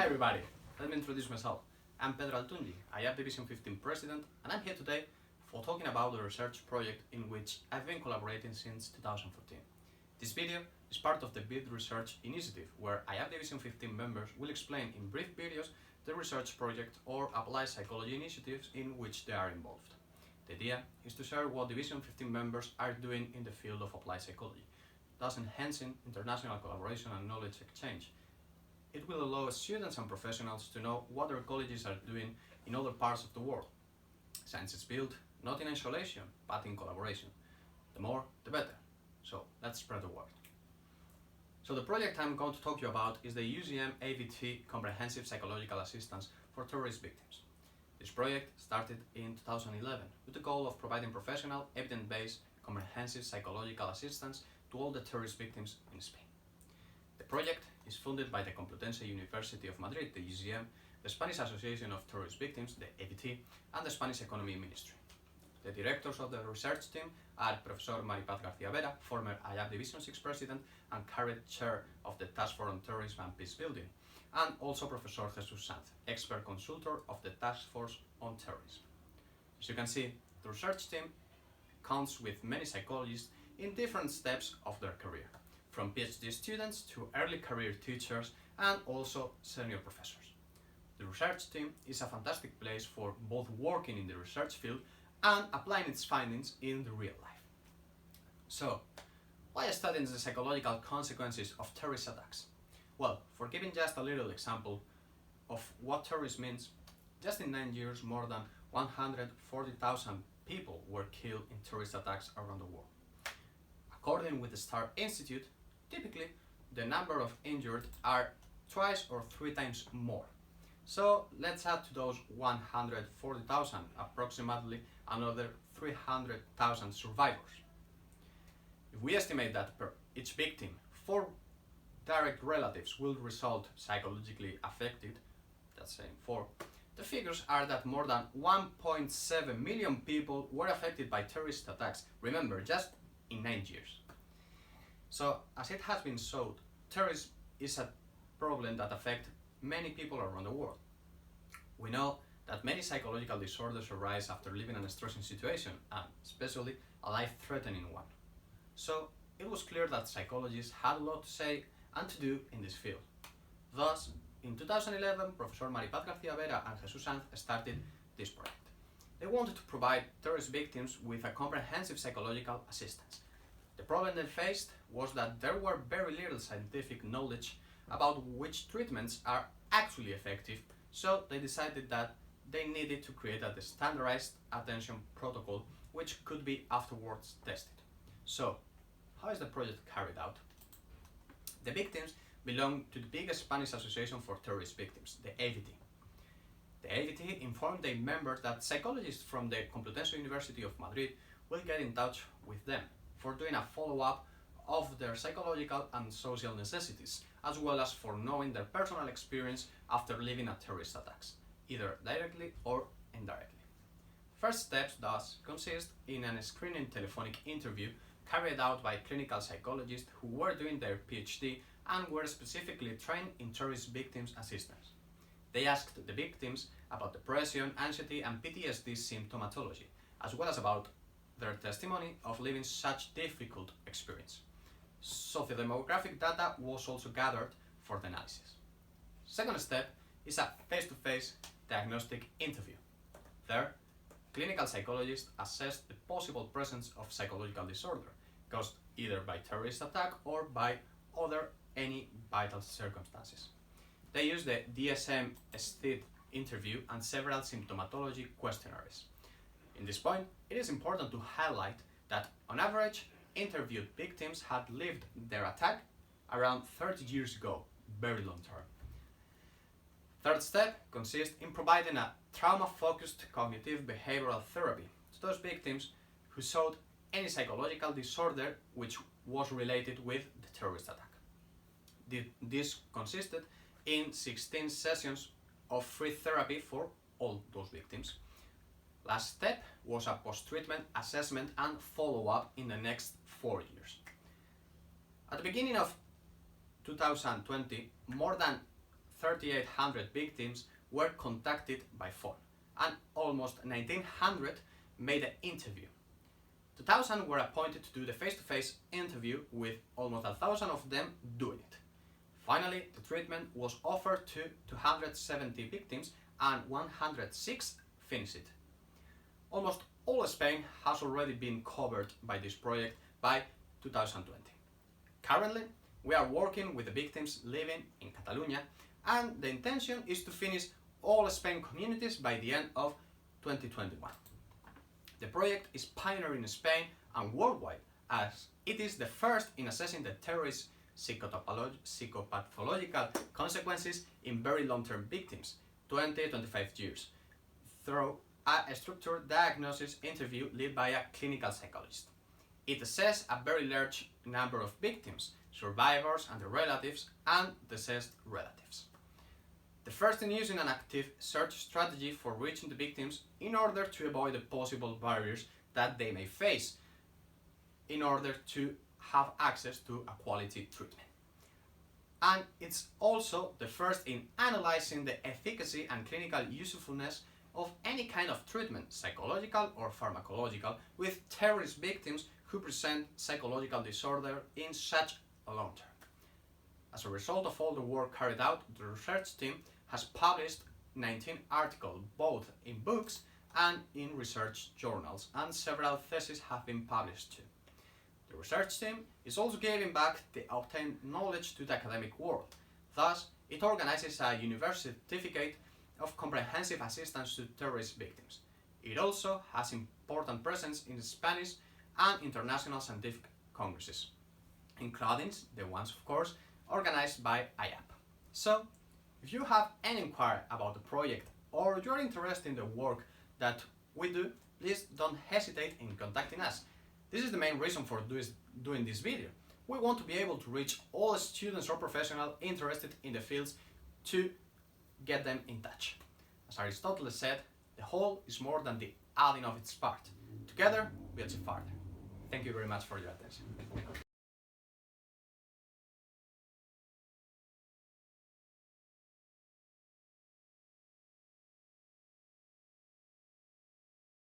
Hi everybody, let me introduce myself. I'm Pedro Altungy, I am Division 15 President, and I'm here today for talking about the research project in which I've been collaborating since 2014. This video is part of the VidRESEARCH initiative, where IAB Division 15 members will explain in brief videos the research project or applied psychology initiatives in which they are involved. The idea is to share what Division 15 members are doing in the field of applied psychology, thus enhancing international collaboration and knowledge exchange. It will allow students and professionals to know what their colleges are doing in other parts of the world. Science is built not in isolation, but in collaboration. The more, the better. So let's spread the word. So the project I'm going to talk to you about is the UCM AVT Comprehensive Psychological Assistance for Terrorist Victims. This project started in 2011 with the goal of providing professional, evidence-based, comprehensive psychological assistance to all the terrorist victims in Spain. The project is funded by the Complutense University of Madrid, the UCM, the Spanish Association of Terrorist Victims, the AVT, and the Spanish Economy Ministry. The directors of the research team are Professor Maripaz García Vera, former IAB Division 6 President and current Chair of the Task Force on Terrorism and Peace Building, and also Professor Jesús Sanz, Expert Consultor of the Task Force on Terrorism. As you can see, the research team counts with many psychologists in different steps of their career, from PhD students to early career teachers and also senior professors. The research team is a fantastic place for both working in the research field and applying its findings in the real life. So, why studying the psychological consequences of terrorist attacks? Well, for giving just a little example of what terrorism means, just in 9 years more than 140,000 people were killed in terrorist attacks around the world. According with the Star Institute, typically the number of injured are twice or 3 times more. So let's add to those 140,000 approximately another 300,000 survivors. If we estimate that per each victim, 4 direct relatives will result psychologically affected, that's saying 4, the figures are that more than 1.7 million people were affected by terrorist attacks, remember, just in 9 years. So, as it has been shown, terrorism is a problem that affects many people around the world. We know that many psychological disorders arise after living in a stressing situation, and especially a life-threatening one. So, it was clear that psychologists had a lot to say and to do in this field. Thus, in 2011, Professor Maripaz García Vera and Jesús Sanz started this project. They wanted to provide terrorist victims with a comprehensive psychological assistance. The problem they faced was that there were very little scientific knowledge about which treatments are actually effective, so they decided that they needed to create a standardized attention protocol which could be afterwards tested. So, how is the project carried out? The victims belong to the biggest Spanish association for terrorist victims, the AVT. The AVT informed their members that psychologists from the Complutense University of Madrid will get in touch with them for doing a follow-up of their psychological and social necessities, as well as for knowing their personal experience after living a terrorist attacks, either directly or indirectly. First steps thus consist in a screening telephonic interview carried out by clinical psychologists who were doing their PhD and were specifically trained in terrorist victims assistance. They asked the victims about depression, anxiety and PTSD symptomatology, as well as about their testimony of living such difficult experience. Sociodemographic data was also gathered for the analysis. Second step is a face-to-face diagnostic interview. There, clinical psychologists assessed the possible presence of psychological disorder caused either by terrorist attack or by any vital circumstances. They used the DSM-STID interview and several symptomatology questionnaires. In this point, it is important to highlight that on average, interviewed victims had lived their attack around 30 years ago, very long term. Third step consists in providing a trauma-focused cognitive behavioral therapy to those victims who showed any psychological disorder which was related with the terrorist attack. This consisted in 16 sessions of free therapy for all those victims. Last step was a post-treatment assessment and follow-up in the next 4 years. At the beginning of 2020, more than 3,800 victims were contacted by phone, and almost 1,900 made an interview. 2,000 were appointed to do the face-to-face interview, with almost 1,000 of them doing it. Finally, the treatment was offered to 270 victims and 106 finished it. Almost all Spain has already been covered by this project by 2020. Currently, we are working with the victims living in Catalonia, and the intention is to finish all Spain communities by the end of 2021. The project is pioneering in Spain and worldwide, as it is the first in assessing the terrorist psychopathological consequences in very long-term victims, 20-25 years, through a structured diagnosis interview led by a clinical psychologist. It assessed a very large number of victims, survivors and their relatives, and deceased relatives. The first in using an active search strategy for reaching the victims in order to avoid the possible barriers that they may face in order to have access to a quality treatment. And it's also the first in analyzing the efficacy and clinical usefulness of any kind of treatment, psychological or pharmacological, with terrorist victims who present psychological disorder in such a long term. As a result of all the work carried out, the research team has published 19 articles, both in books and in research journals, and several theses have been published too. The research team is also giving back the obtained knowledge to the academic world. Thus, it organizes a university certificate of comprehensive assistance to terrorist victims. It also has important presence in Spanish and international scientific congresses, including the ones, of course, organized by IAP. So, if you have any inquiry about the project or you're interested in the work that we do, please don't hesitate in contacting us. This is the main reason for doing this video. We want to be able to reach all students or professionals interested in the fields to get them in touch. As Aristotle said, the whole is more than the adding of its part. Together, we achieve farther. Thank you very much for your attention.